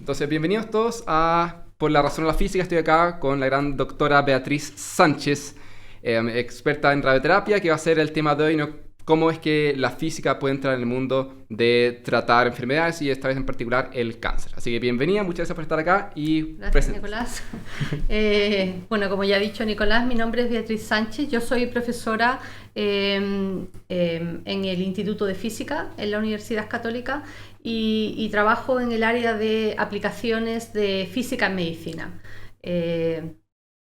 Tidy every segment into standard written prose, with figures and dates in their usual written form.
Entonces, bienvenidos todos a Por la razón de la física. Estoy acá con la gran doctora Beatriz Sánchez, experta en radioterapia, que va a ser el tema de hoy, ¿no? Cómo es que la física puede entrar en el mundo de tratar enfermedades y esta vez en particular el cáncer. Así que bienvenida, muchas gracias por estar acá y Gracias, Nicolás. Bueno, como ya ha dicho Nicolás, mi nombre es Beatriz Sánchez. Yo soy profesora en el Instituto de Física en la Universidad Católica y trabajo en el área de aplicaciones de física en medicina,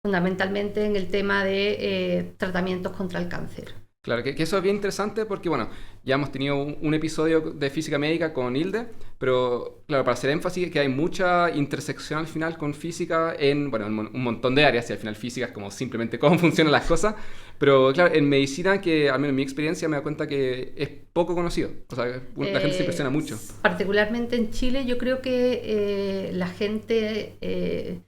fundamentalmente en el tema de tratamientos contra el cáncer. Claro, que eso es bien interesante porque, bueno, ya hemos tenido un episodio de física médica con Hilde, pero, claro, para hacer énfasis que hay mucha intersección al final con física en, bueno, en un montón de áreas, y al final física es como simplemente cómo funcionan las cosas, pero, claro, en medicina, que al menos en mi experiencia me da cuenta que es poco conocido, o sea, la gente se impresiona mucho. Particularmente en Chile, yo creo que la gente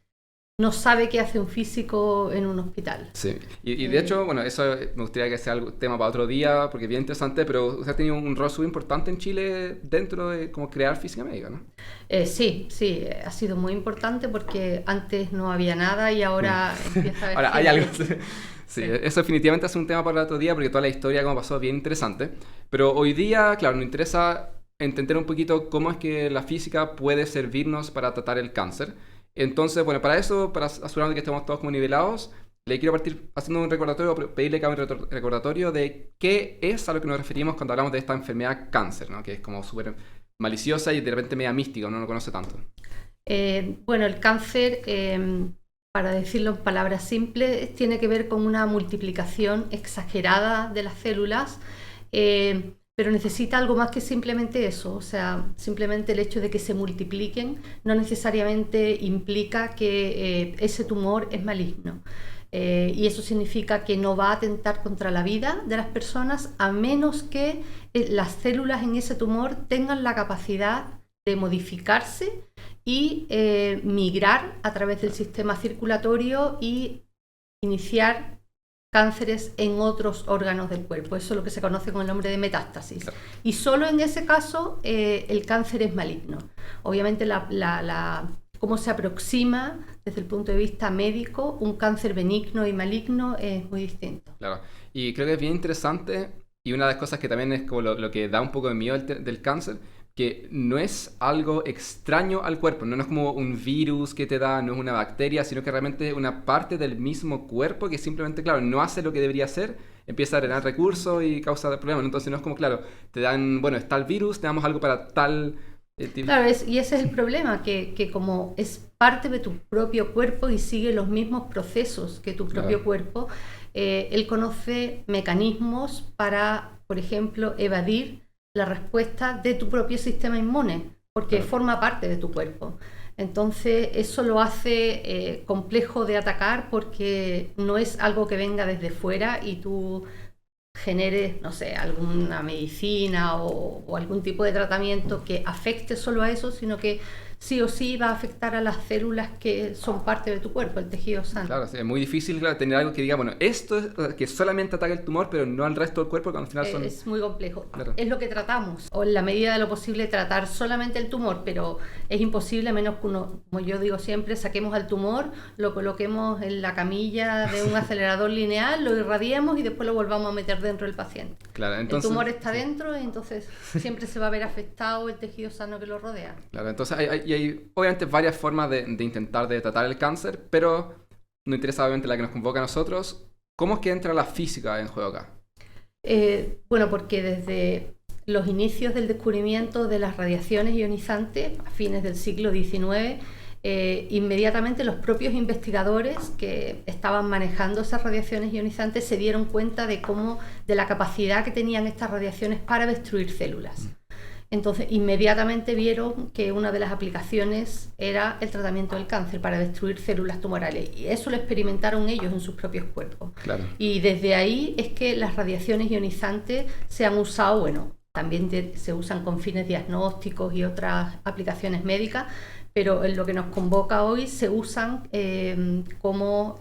no sabe qué hace un físico en un hospital. Sí, y de hecho, bueno, eso me gustaría que sea algo tema para otro día, porque es bien interesante, pero usted ha tenido un rol súper importante en Chile dentro de como crear física médica, ¿no? Sí, ha sido muy importante porque antes no había nada y ahora empieza a haber Ahora, hay algo. Sí, eso definitivamente es un tema para otro día, porque toda la historia como pasó es bien interesante, pero hoy día, claro, nos interesa entender un poquito cómo es que la física puede servirnos para tratar el cáncer. Entonces, bueno, para eso, para asegurarnos de que estemos todos como nivelados, le quiero partir haciendo un recordatorio, pedirle que haga un recordatorio de qué es a lo que nos referimos cuando hablamos de esta enfermedad cáncer, ¿no? Que es como súper maliciosa y de repente media mística, uno no lo conoce tanto. Bueno, el cáncer, para decirlo en palabras simples, tiene que ver con una multiplicación exagerada de las células, pero necesita algo más que simplemente eso. O sea, simplemente el hecho de que se multipliquen no necesariamente implica que ese tumor es maligno. Y eso significa que no va a atentar contra la vida de las personas a menos que las células en ese tumor tengan la capacidad de modificarse y migrar a través del sistema circulatorio y iniciar cánceres en otros órganos del cuerpo. Eso es lo que se conoce con el nombre de metástasis. Y solo en ese caso el cáncer es maligno. Obviamente cómo se aproxima desde el punto de vista médico un cáncer benigno y maligno es muy distinto. Claro, y creo que es bien interesante, y una de las cosas que también es como lo que da un poco de miedo del cáncer, que no es algo extraño al cuerpo, no es como un virus que te da, no es una bacteria, sino que realmente es una parte del mismo cuerpo que simplemente, claro, no hace lo que debería hacer, empieza a drenar recursos y causa problemas. Entonces no es como, claro, te dan, bueno, está el virus, te damos algo para tal... Claro, y ese es el problema, que como es parte de tu propio cuerpo y sigue los mismos procesos que tu propio cuerpo, él conoce mecanismos para, por ejemplo, evadir la respuesta de tu propio sistema inmune, porque forma parte de tu cuerpo. Entonces eso lo hace complejo de atacar porque no es algo que venga desde fuera y tú generes, no sé, alguna medicina o algún tipo de tratamiento que afecte solo a eso, sino que sí o sí va a afectar a las células que son parte de tu cuerpo, el tejido sano. Claro, es muy difícil, claro, tener algo que diga, bueno, esto es que solamente ataca el tumor, pero no al resto del cuerpo, cuando al final son... Es muy complejo. Claro. Es lo que tratamos, o en la medida de lo posible tratar solamente el tumor, pero es imposible a menos que uno, como yo digo siempre, saquemos al tumor, lo coloquemos en la camilla de un acelerador lineal, lo irradiemos y después lo volvamos a meter dentro del paciente. Claro, entonces, el tumor está dentro y entonces siempre se va a ver afectado el tejido sano que lo rodea. Claro, entonces hay obviamente varias formas de intentar de tratar el cáncer, pero nos interesa obviamente la que nos convoca a nosotros. ¿Cómo es que entra la física en juego acá? Bueno, porque desde los inicios del descubrimiento de las radiaciones ionizantes, a fines del siglo XIX, inmediatamente los propios investigadores que estaban manejando esas radiaciones ionizantes se dieron cuenta de la capacidad que tenían estas radiaciones para destruir células. Entonces, inmediatamente vieron que una de las aplicaciones era el tratamiento del cáncer para destruir células tumorales. Y eso lo experimentaron ellos en sus propios cuerpos. Claro. Y desde ahí es que las radiaciones ionizantes se han usado, bueno, también se usan con fines diagnósticos y otras aplicaciones médicas, pero en lo que nos convoca hoy se usan como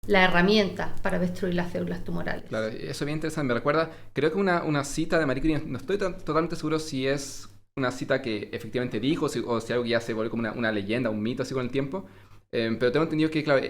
la herramienta para destruir las células tumorales. Claro, eso es bien interesante. Me recuerda, creo que una cita de Marie Curie, no estoy totalmente seguro si es una cita que efectivamente dijo o si algo que ya se volvió como una leyenda, un mito así con el tiempo. Pero tengo entendido que, claro,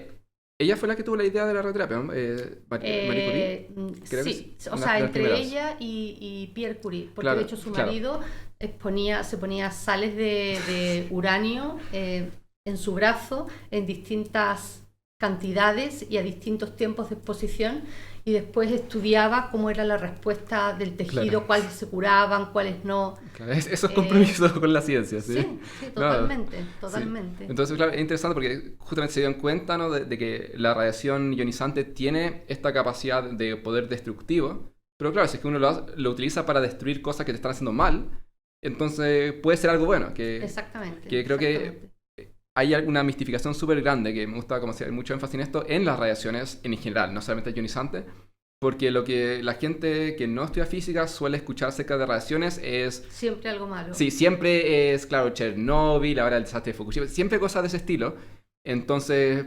ella fue la que tuvo la idea de la radioterapia, ¿no? Marie Curie. Creo que Sí, es o una sea, de las entre primeras. ella y Pierre Curie, porque Claro, de hecho su claro. marido se ponía sales de uranio en su brazo en distintas cantidades y a distintos tiempos de exposición, y después estudiaba cómo era la respuesta del tejido, Claro. cuáles se curaban, cuáles no. Claro, eso es compromiso con la ciencia, ¿sí? Sí, sí, No, totalmente, sí. totalmente. Entonces, claro, es interesante porque justamente se dieron cuenta, ¿no? de que la radiación ionizante tiene esta capacidad de poder destructivo, pero claro, si es que uno lo utiliza para destruir cosas que te están haciendo mal, entonces puede ser algo bueno, Exactamente. que creo Exactamente. que hay una mistificación súper grande, que me gusta como hacer mucho énfasis en esto, en las radiaciones en general, no solamente ionizantes, porque lo que la gente que no estudia física suele escuchar acerca de radiaciones es... Siempre algo malo. Sí, siempre es, claro, Chernobyl, ahora el desastre de Fukushima, siempre cosas de ese estilo. Entonces,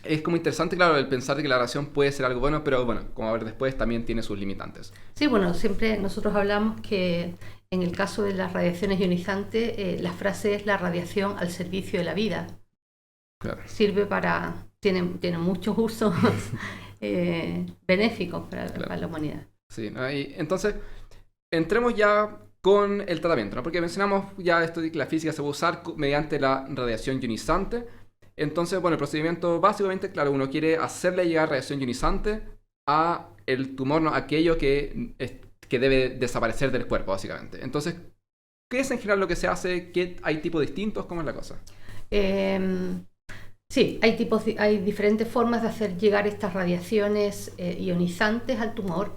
es como interesante, claro, el pensar de que la radiación puede ser algo bueno, pero bueno, como a ver después, también tiene sus limitantes. Sí, bueno, siempre nosotros hablamos que en el caso de las radiaciones ionizantes, la frase es la radiación al servicio de la vida. Claro. Sirve tiene muchos usos benéficos para la humanidad. Sí, ¿no? Y entonces, entremos ya con el tratamiento, ¿no? Porque mencionamos ya esto de que la física se va a usar mediante la radiación ionizante. Entonces, bueno, el procedimiento básicamente, claro, uno quiere hacerle llegar radiación ionizante a el tumor, ¿no? Aquello que debe desaparecer del cuerpo, básicamente. Entonces, ¿qué es en general lo que se hace? ¿Hay tipos distintos? ¿Cómo es la cosa? Sí, hay diferentes formas de hacer llegar estas radiaciones ionizantes al tumor.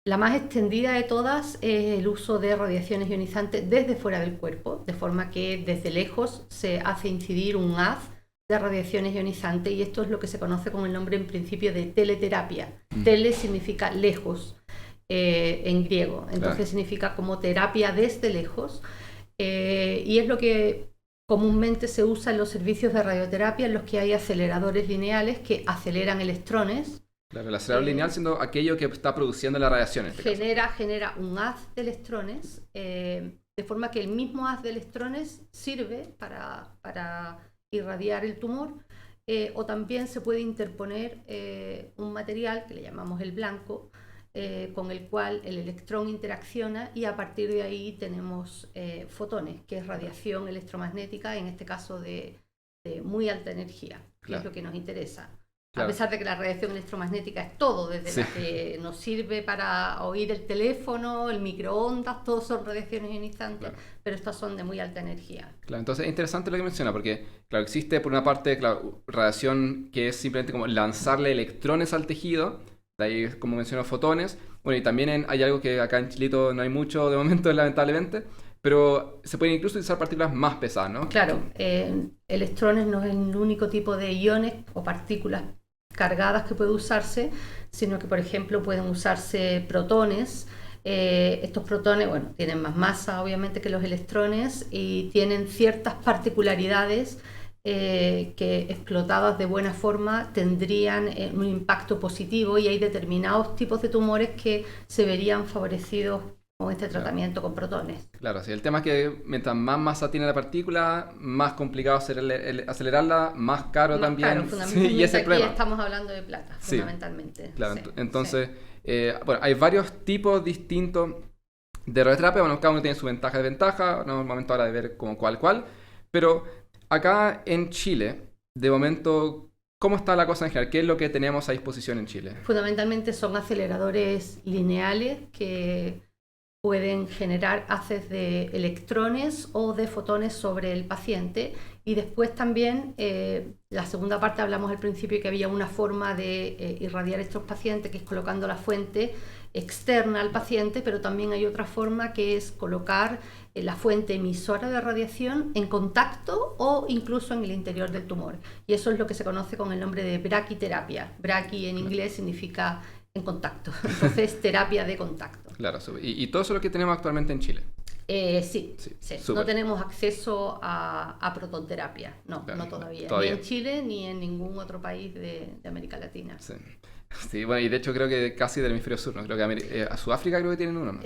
La más extendida de todas es el uso de radiaciones ionizantes desde fuera del cuerpo, de forma que desde lejos se hace incidir un haz de radiaciones ionizantes, y esto es lo que se conoce con el nombre en principio de teleterapia. Tele significa lejos en griego, entonces significa como terapia desde lejos, y es lo que comúnmente se usa en los servicios de radioterapia, en los que hay aceleradores lineales que aceleran electrones. Claro, el acelerador lineal siendo aquello que está produciendo la radiación. Genera un haz de electrones, de forma que el mismo haz de electrones sirve para irradiar el tumor, o también se puede interponer un material que le llamamos el blanco, con el cual el electrón interacciona, y a partir de ahí tenemos fotones, que es radiación electromagnética, en este caso de muy alta energía, que es lo que nos interesa. Claro. A pesar de que la radiación electromagnética es todo, desde la que nos sirve para oír el teléfono, el microondas, todos son radiaciones ionizantes, pero estas son de muy alta energía. Claro, entonces es interesante lo que menciona, porque claro, existe por una parte, claro, radiación que es simplemente como lanzarle electrones al tejido, de ahí como mencionó fotones. Bueno, y también hay algo que acá en Chilito no hay mucho de momento, lamentablemente, pero se pueden incluso utilizar partículas más pesadas, ¿no? Claro, electrones no es el único tipo de iones o partículas cargadas que puede usarse, sino que, por ejemplo, pueden usarse protones. Estos protones, bueno, tienen más masa, obviamente, que los electrones, y tienen ciertas particularidades que, explotadas de buena forma, tendrían un impacto positivo, y hay determinados tipos de tumores que se verían favorecidos con este tratamiento con protones. Claro, sí. El tema es que mientras más masa tiene la partícula, más complicado acelerarla, más caro también. Claro, fundamentalmente sí, y ese aquí problema. Estamos hablando de plata, fundamentalmente. Claro, sí, entonces, bueno, hay varios tipos distintos de radioterapia. Bueno, cada uno tiene su ventaja y desventaja. No es el momento ahora de ver como cuál. Pero acá en Chile, de momento, ¿cómo está la cosa en general? ¿Qué es lo que tenemos a disposición en Chile? Fundamentalmente son aceleradores lineales que pueden generar haces de electrones o de fotones sobre el paciente, y después también, la segunda parte, hablamos al principio que había una forma de irradiar estos pacientes, que es colocando la fuente externa al paciente, pero también hay otra forma, que es colocar la fuente emisora de radiación en contacto o incluso en el interior del tumor, y eso es lo que se conoce con el nombre de braquiterapia. Braqui en inglés significa en contacto, entonces terapia de contacto. Claro, y todo eso es lo que tenemos actualmente en Chile. Sí. No tenemos acceso a protonterapia, no todavía. Ni en Chile ni en ningún otro país de América Latina. Sí. Sí, bueno, y de hecho creo que casi del hemisferio sur, ¿no? Creo que a Sudáfrica creo que tienen uno, ¿no?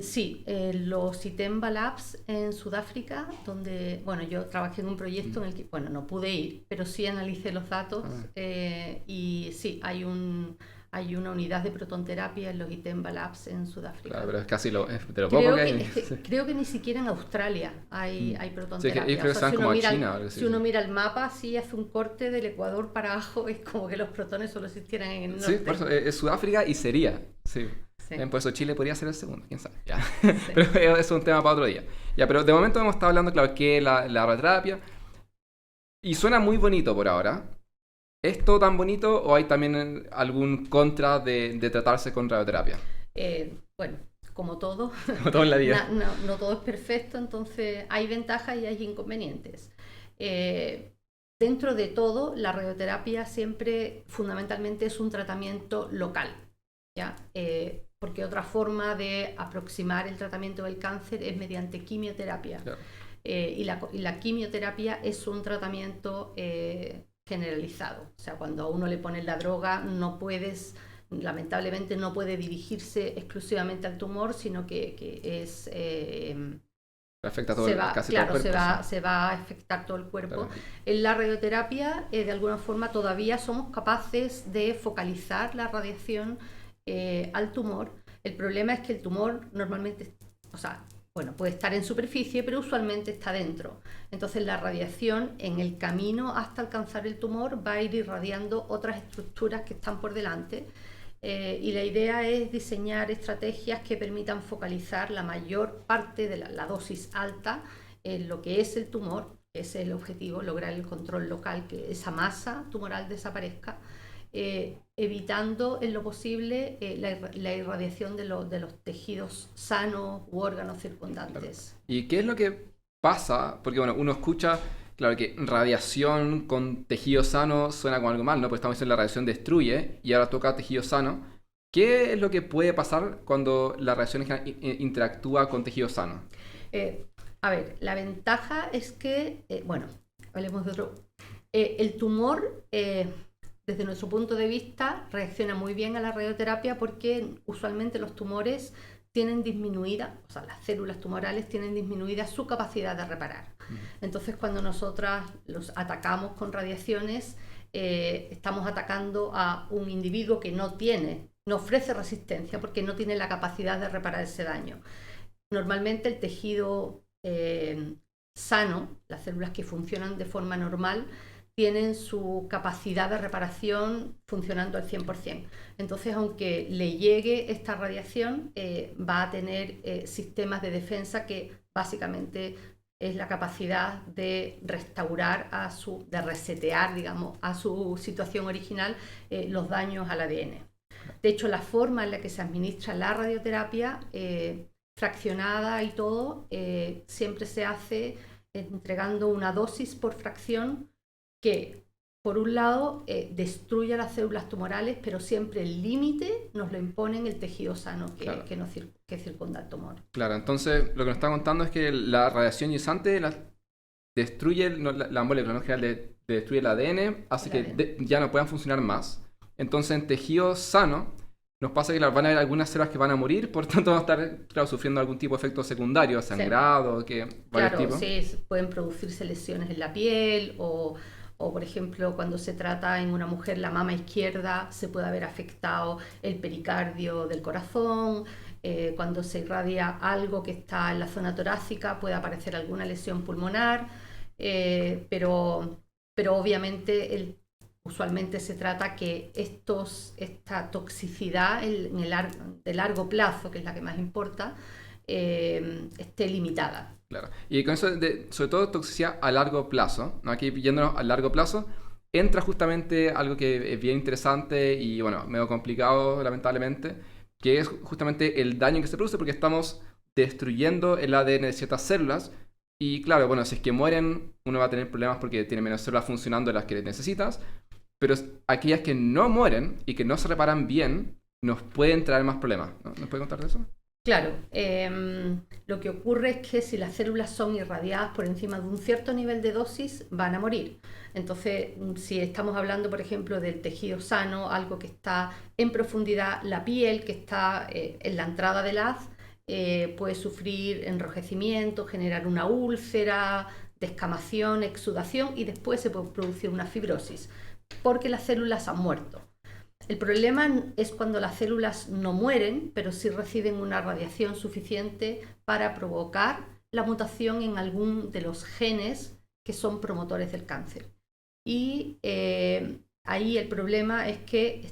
Sí, los Itemba Labs en Sudáfrica, donde, bueno, yo trabajé en un proyecto en el que, bueno, no pude ir, pero sí analicé los datos y sí, hay una unidad de protonterapia en los Itemba Labs en Sudáfrica. Claro, pero es casi de lo poco que hay. Creo que ni siquiera en Australia hay protonterapia. Sí, creo que están como a China. Si uno mira el mapa, sí hace un corte del Ecuador para abajo, es como que los protones solo existieran en el norte. Sí, por eso es Sudáfrica y sería. Sí. Sí. Por eso Chile podría ser el segundo, quién sabe. Ya. Sí. Pero eso es un tema para otro día. Ya, pero de momento hemos estado hablando, claro, que la radioterapia. Y suena muy bonito por ahora. ¿Es todo tan bonito o hay también algún contra de tratarse con radioterapia? Bueno, como todo. Como todo en la vida. No todo es perfecto, entonces hay ventajas y hay inconvenientes. Dentro de todo, la radioterapia siempre fundamentalmente es un tratamiento local, ¿ya? Porque otra forma de aproximar el tratamiento del cáncer es mediante quimioterapia. Claro. Y la quimioterapia es un tratamiento generalizado. O sea, cuando a uno le ponen la droga, lamentablemente no puede dirigirse exclusivamente al tumor, sino que es... afecta todo casi todo el cuerpo. Se va a afectar todo el cuerpo. Claro. En la radioterapia, de alguna forma, todavía somos capaces de focalizar la radiación al tumor. El problema es que el tumor normalmente, puede estar en superficie, pero usualmente está dentro. Entonces la radiación en el camino hasta alcanzar el tumor va a ir irradiando otras estructuras que están por delante. Y la idea es diseñar estrategias que permitan focalizar la mayor parte de la dosis alta en lo que es el tumor. Ese es el objetivo, lograr el control local, que esa masa tumoral desaparezca, evitando en lo posible la irradiación de los tejidos sanos u órganos circundantes. Claro. ¿Y qué es lo que pasa? Porque bueno, uno escucha, claro, que radiación con tejido sano suena como algo mal, ¿no? Porque estamos diciendo que la radiación destruye y ahora toca tejido sano. ¿Qué es lo que puede pasar cuando la radiación interactúa con tejido sano? La ventaja es que, hablemos de otro. El tumor... desde nuestro punto de vista, reacciona muy bien a la radioterapia porque usualmente los tumores tienen disminuida, las células tumorales tienen disminuida su capacidad de reparar. Entonces, cuando nosotras los atacamos con radiaciones, estamos atacando a un individuo que no ofrece resistencia porque no tiene la capacidad de reparar ese daño. Normalmente el tejido sano, las células que funcionan de forma normal, tienen su capacidad de reparación funcionando al 100%. Entonces, aunque le llegue esta radiación, va a tener sistemas de defensa que básicamente es la capacidad de restaurar, de resetear, digamos, a su situación original los daños al ADN. De hecho, la forma en la que se administra la radioterapia, fraccionada y todo, siempre se hace entregando una dosis por fracción que, por un lado, destruye las células tumorales, pero siempre el límite nos lo impone en el tejido sano que circunda el tumor. Claro, entonces lo que nos está contando es que la radiación ionizante destruye la molécula, ¿no? En general destruye el ADN, hace que ya no puedan funcionar más. Entonces, en tejido sano, nos pasa que van a haber algunas células que van a morir, por tanto van a estar sufriendo algún tipo de efecto secundario, sangrado, varios tipos. Sí, pueden producirse lesiones en la piel o, por ejemplo, cuando se trata en una mujer la mama izquierda, se puede haber afectado el pericardio del corazón. Cuando se irradia algo que está en la zona torácica, puede aparecer alguna lesión pulmonar, pero obviamente usualmente se trata que esta toxicidad de largo plazo, que es la que más importa, esté limitada. Claro. Y con eso, sobre todo toxicidad a largo plazo, ¿no? Aquí yéndonos a largo plazo, entra justamente algo que es bien interesante y, medio complicado, lamentablemente, que es justamente el daño que se produce porque estamos destruyendo el ADN de ciertas células. Y claro, si es que mueren, uno va a tener problemas porque tiene menos células funcionando de las que necesitas. Pero aquellas que no mueren y que no se reparan bien, nos pueden traer más problemas, ¿no? ¿Nos puede contar de eso? Claro, lo que ocurre es que si las células son irradiadas por encima de un cierto nivel de dosis, van a morir. Entonces, si estamos hablando, por ejemplo, del tejido sano, algo que está en profundidad, la piel, que está en la entrada del haz, puede sufrir enrojecimiento, generar una úlcera, descamación, exudación y después se puede producir una fibrosis, porque las células han muerto. El problema es cuando las células no mueren, pero sí reciben una radiación suficiente para provocar la mutación en algún de los genes que son promotores del cáncer. Y ahí el problema es que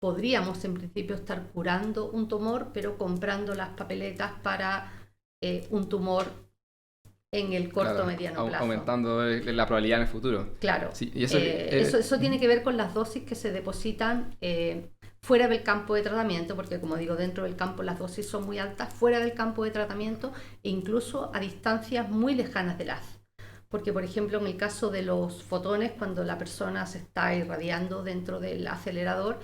podríamos en principio estar curando un tumor, pero comprando las papeletas para un tumor en el corto mediano plazo. Aumentando la probabilidad en el futuro. Claro. Sí, y eso tiene que ver con las dosis que se depositan fuera del campo de tratamiento, porque como digo, dentro del campo las dosis son muy altas, fuera del campo de tratamiento e incluso a distancias muy lejanas del haz. Porque, por ejemplo, en el caso de los fotones, cuando la persona se está irradiando dentro del acelerador,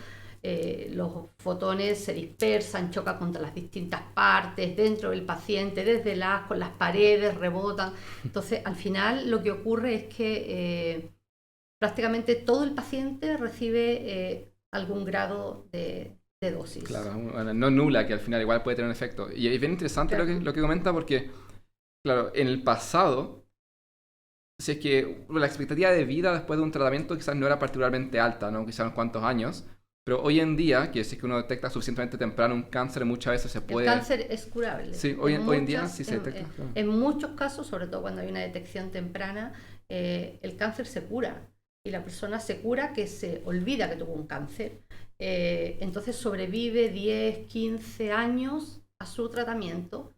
los fotones se dispersan, chocan contra las distintas partes dentro del paciente, desde el haz, con las paredes, rebotan. Entonces, al final lo que ocurre es que prácticamente todo el paciente recibe algún grado de dosis. Claro, no nula, que al final igual puede tener un efecto. Y es bien interesante claro. lo que comenta porque, claro, en el pasado, si es que la expectativa de vida después de un tratamiento quizás no era particularmente alta, ¿no? Quizás unos cuantos años. Pero hoy en día, que si es que uno detecta suficientemente temprano un cáncer, muchas veces se puede... El cáncer es curable. Sí, hoy en día sí se detecta. En muchos casos, sobre todo cuando hay una detección temprana, el cáncer se cura. Y la persona se cura que se olvida que tuvo un cáncer. Entonces sobrevive 10, 15 años a su tratamiento.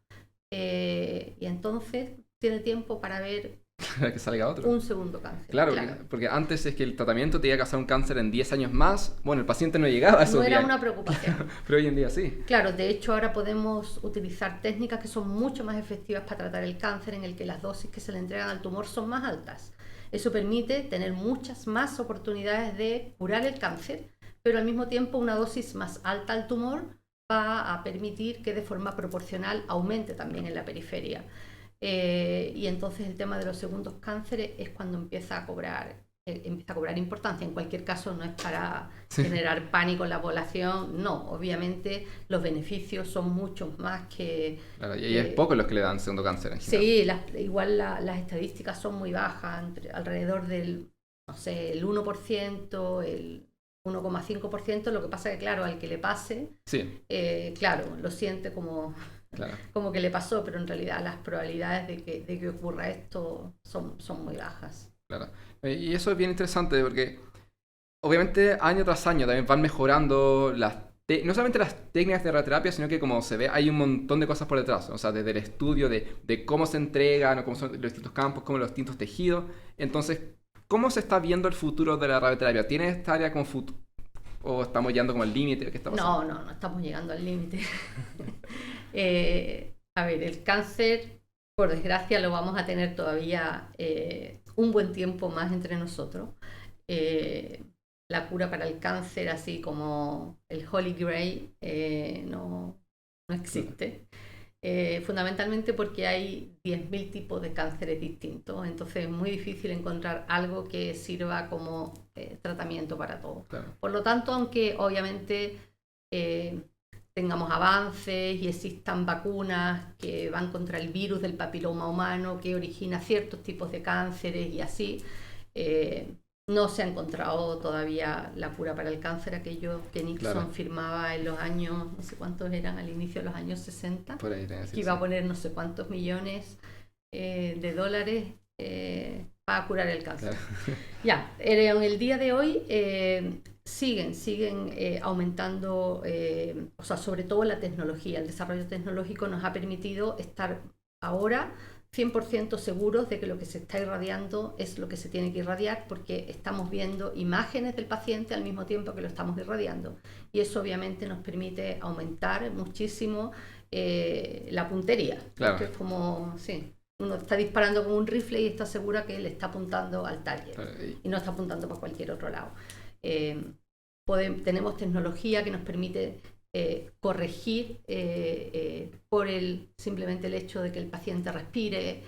Y entonces tiene tiempo para ver... que salga otro. Un segundo cáncer. Claro. Porque antes es que el tratamiento te iba a causar un cáncer en 10 años más. Bueno, el paciente no llegaba a esos No era días. una preocupación. Pero hoy en día sí. Claro, de hecho ahora podemos utilizar técnicas que son mucho más efectivas para tratar el cáncer, en el que las dosis que se le entregan al tumor son más altas. Eso permite tener muchas más oportunidades de curar el cáncer, pero al mismo tiempo una dosis más alta al tumor va a permitir que de forma proporcional aumente también en la periferia. Y entonces el tema de los segundos cánceres es cuando empieza a cobrar importancia. En cualquier caso no es para generar pánico en la población, no, obviamente los beneficios son muchos más que... Claro, y es poco los que le dan segundo cáncer en general. Sí, igual las estadísticas son muy bajas, alrededor del, no sé, el 1%, el 1,5%, lo que pasa que claro, al que le pase, claro, lo siente como... Claro. Como que le pasó, pero en realidad las probabilidades de que ocurra esto son muy bajas. Claro. Y eso es bien interesante porque obviamente año tras año también van mejorando no solamente las técnicas de radioterapia, sino que como se ve hay un montón de cosas por detrás. O sea, desde el estudio de cómo se entregan, o cómo son los distintos campos, cómo los distintos tejidos. Entonces, ¿cómo se está viendo el futuro de la radioterapia? ¿Tiene esta área como futuro? ¿O estamos llegando como al límite? ¿Qué está pasando? No estamos llegando al límite. A ver, el cáncer, por desgracia, lo vamos a tener todavía un buen tiempo más entre nosotros. La cura para el cáncer, así como el Holy Grail, no existe. Fundamentalmente porque hay 10.000 tipos de cánceres distintos, entonces es muy difícil encontrar algo que sirva como tratamiento para todo. Claro. Por lo tanto, aunque obviamente tengamos avances y existan vacunas que van contra el virus del papiloma humano que origina ciertos tipos de cánceres y así, no se ha encontrado todavía la cura para el cáncer, aquello que Nixon firmaba en los años, no sé cuántos eran, al inicio de los años 60, por ahí, que iba a poner no sé cuántos millones de dólares para curar el cáncer. Claro. En el día de hoy siguen aumentando, o sea, sobre todo la tecnología, el desarrollo tecnológico nos ha permitido estar ahora 100% seguros de que lo que se está irradiando es lo que se tiene que irradiar, porque estamos viendo imágenes del paciente al mismo tiempo que lo estamos irradiando, y eso obviamente nos permite aumentar muchísimo la puntería. Claro. Porque es como, uno está disparando con un rifle y está segura que le está apuntando al target, claro, y no está apuntando para cualquier otro lado. Tenemos tecnología que nos permite corregir por simplemente el hecho de que el paciente respire.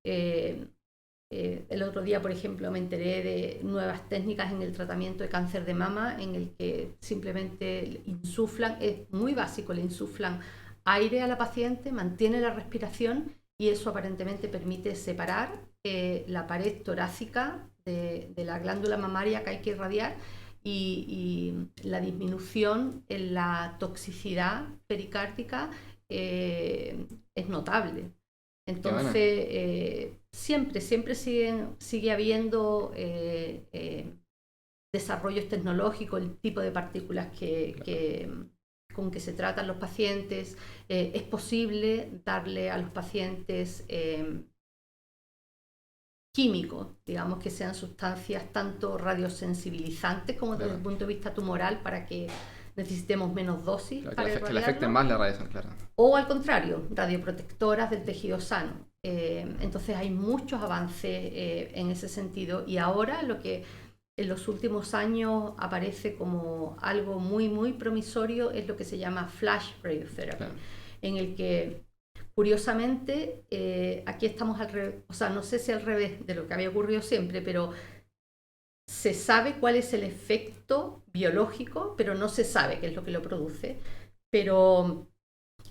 El otro día, por ejemplo, me enteré de nuevas técnicas en el tratamiento de cáncer de mama, en el que simplemente insuflan, es muy básico, le insuflan aire a la paciente, mantiene la respiración y eso aparentemente permite separar la pared torácica de la glándula mamaria que hay que irradiar y la disminución en la toxicidad pericárdica es notable. Entonces, siempre sigue habiendo desarrollos tecnológicos, el tipo de partículas con que se tratan los pacientes. Es posible darle a los pacientes químicos, digamos que sean sustancias tanto radiosensibilizantes como desde el punto de vista tumoral para que necesitemos menos dosis para que le afecten más la radiación, claro. O al contrario, radioprotectoras del tejido sano. Entonces hay muchos avances en ese sentido y ahora lo que en los últimos años aparece como algo muy promisorio es lo que se llama flash radiotherapy, claro. En el que curiosamente aquí estamos al revés, o sea, no sé si al revés de lo que había ocurrido siempre, pero se sabe cuál es el efecto biológico, pero no se sabe qué es lo que lo produce. Pero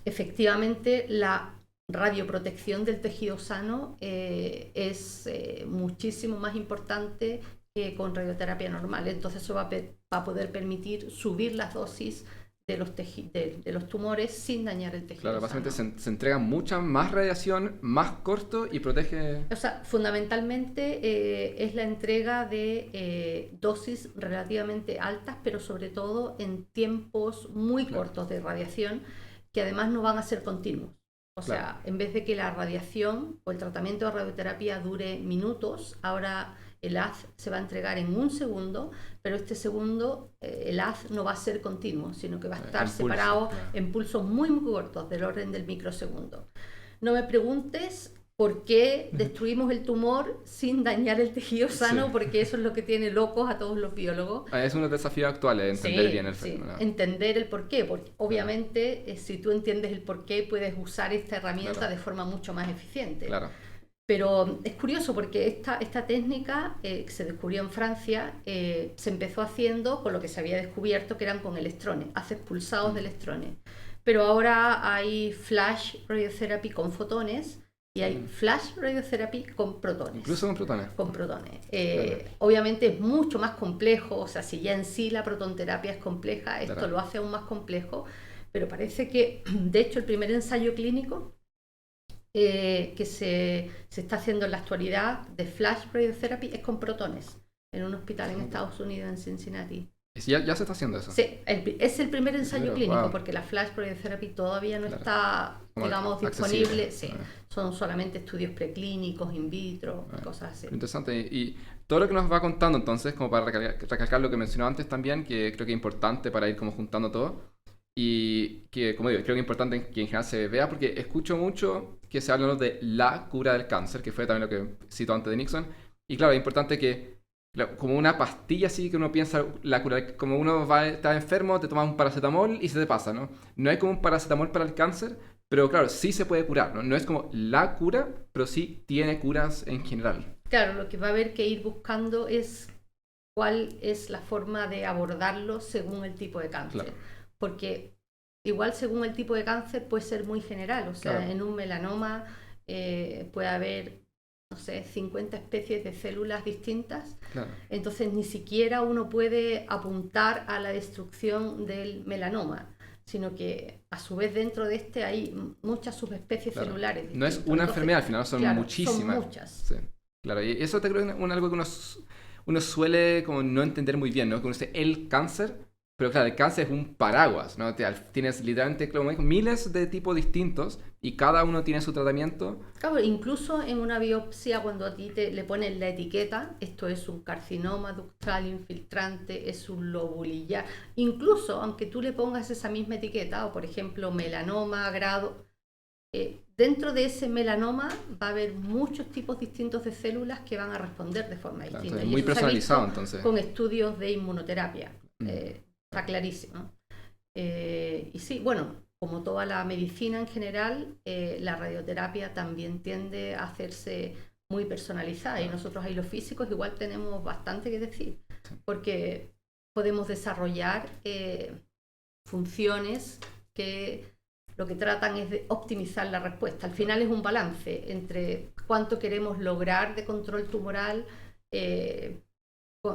efectivamente la radioprotección del tejido sano es muchísimo más importante que con radioterapia normal. Entonces eso va a poder permitir subir las dosis de los tumores sin dañar el tejido. Claro, básicamente se entrega mucha más radiación, más corto y protege... O sea, fundamentalmente es la entrega de dosis relativamente altas, pero sobre todo en tiempos muy cortos de radiación, que además no van a ser continuos. O sea, en vez de que la radiación o el tratamiento de radioterapia dure minutos, ahora el haz se va a entregar en un segundo, pero este segundo, el haz no va a ser continuo, sino que va a estar separado en pulsos muy cortos, del orden del microsegundo. No me preguntes por qué destruimos el tumor sin dañar el tejido sano, porque eso es lo que tiene locos a todos los biólogos. Es uno de los desafíos actuales, entender bien el fenómeno. Entender el porqué, porque obviamente si tú entiendes el porqué puedes usar esta herramienta de forma mucho más eficiente. Claro. Pero es curioso porque esta técnica que se descubrió en Francia se empezó haciendo con lo que se había descubierto que eran con electrones, haces pulsados de electrones. Pero ahora hay flash radiotherapy con fotones y hay flash radiotherapy con protones. Incluso con protones. Con protones. Obviamente es mucho más complejo, o sea, si ya en sí la protonterapia es compleja, esto lo hace aún más complejo, pero parece que, de hecho, el primer ensayo clínico que se está haciendo en la actualidad de flash radiotherapy es con protones en un hospital en Estados Unidos, en Cincinnati. ¿Ya se está haciendo eso? Sí, es el primer ensayo clínico porque la flash radiotherapy todavía no está, digamos, disponible. Sí, son solamente estudios preclínicos, in vitro, cosas así. Interesante. Y todo lo que nos va contando entonces, como para recalcar lo que mencionó antes también, que creo que es importante para ir como juntando todo. Y que, como digo, creo que es importante que en general se vea, porque escucho mucho que se habla de la cura del cáncer, que fue también lo que citó antes de Nixon. Y claro, es importante que, como una pastilla así que uno piensa, la cura, como uno está enfermo, te tomas un paracetamol y se te pasa, ¿no? No hay como un paracetamol para el cáncer, pero claro, sí se puede curar, ¿no? No es como la cura, pero sí tiene curas en general. Claro, lo que va a haber que ir buscando es cuál es la forma de abordarlo según el tipo de cáncer. Claro. Porque igual según el tipo de cáncer puede ser muy general, o sea, en un melanoma puede haber, no sé, 50 especies de células distintas, entonces ni siquiera uno puede apuntar a la destrucción del melanoma, sino que a su vez dentro de este hay muchas subespecies celulares distintas. No es una enfermedad, al final son muchísimas. Son muchas. Sí. Claro, y eso te creo que es algo que uno suele como no entender muy bien, ¿no? Que uno dice el cáncer. Pero claro, el cáncer es un paraguas, ¿no? Tienes literalmente, como digo, miles de tipos distintos y cada uno tiene su tratamiento. Claro, incluso en una biopsia cuando a ti le ponen la etiqueta, esto es un carcinoma ductal infiltrante, es un lobulillar, incluso aunque tú le pongas esa misma etiqueta, o por ejemplo melanoma, grado, dentro de ese melanoma va a haber muchos tipos distintos de células que van a responder de forma distinta. Es muy personalizado entonces. Con estudios de inmunoterapia. Está clarísimo. Y sí, bueno, como toda la medicina en general, la radioterapia también tiende a hacerse muy personalizada y nosotros ahí los físicos igual tenemos bastante que decir, porque podemos desarrollar funciones que lo que tratan es de optimizar la respuesta. Al final es un balance entre cuánto queremos lograr de control tumoral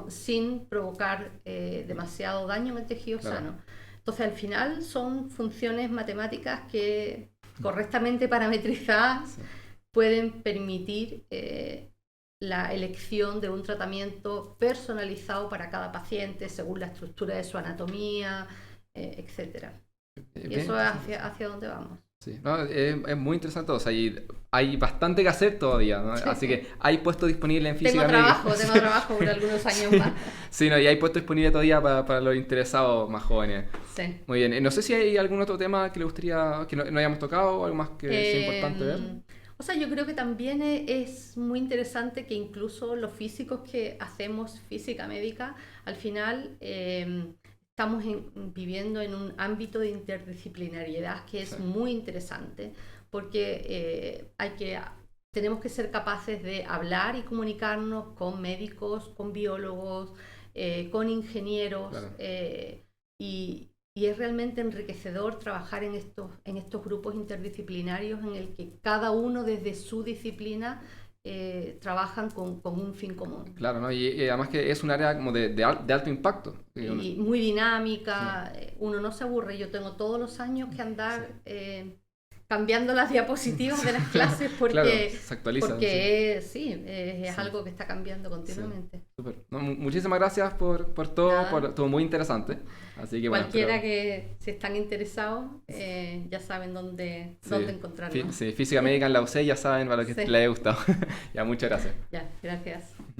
sin provocar demasiado daño en el tejido sano. Entonces, al final son funciones matemáticas que, correctamente parametrizadas, pueden permitir la elección de un tratamiento personalizado para cada paciente según la estructura de su anatomía, etc. Y eso es hacia dónde vamos. Sí, no, es muy interesante. O sea, hay bastante que hacer todavía, ¿no? Así que hay puestos disponibles en física médica. Tengo trabajo por algunos años más. Sí, no, y hay puestos disponibles todavía para los interesados más jóvenes. Sí. Muy bien. No sé si hay algún otro tema que le gustaría que no hayamos tocado o algo más que sea importante ver. O sea, yo creo que también es muy interesante que incluso los físicos que hacemos física médica, al final estamos viviendo en un ámbito de interdisciplinariedad que es muy interesante, porque tenemos que ser capaces de hablar y comunicarnos con médicos, con biólogos, con ingenieros, y es realmente enriquecedor trabajar en estos grupos interdisciplinarios en el que cada uno desde su disciplina trabajan con un fin común. Claro, ¿no? Y además que es un área como de alto impacto. Y muy dinámica, uno no se aburre. Yo tengo todos los años que andar cambiando las diapositivas de las clases porque, se actualiza, porque es algo que está cambiando continuamente. Súper. No, muchísimas gracias por todo, todo muy interesante. Así que, cualquiera que si están interesados ya saben dónde encontrarnos. Sí, física médica en la UC ya saben para lo que les haya gustado. Ya, muchas gracias. Ya, gracias.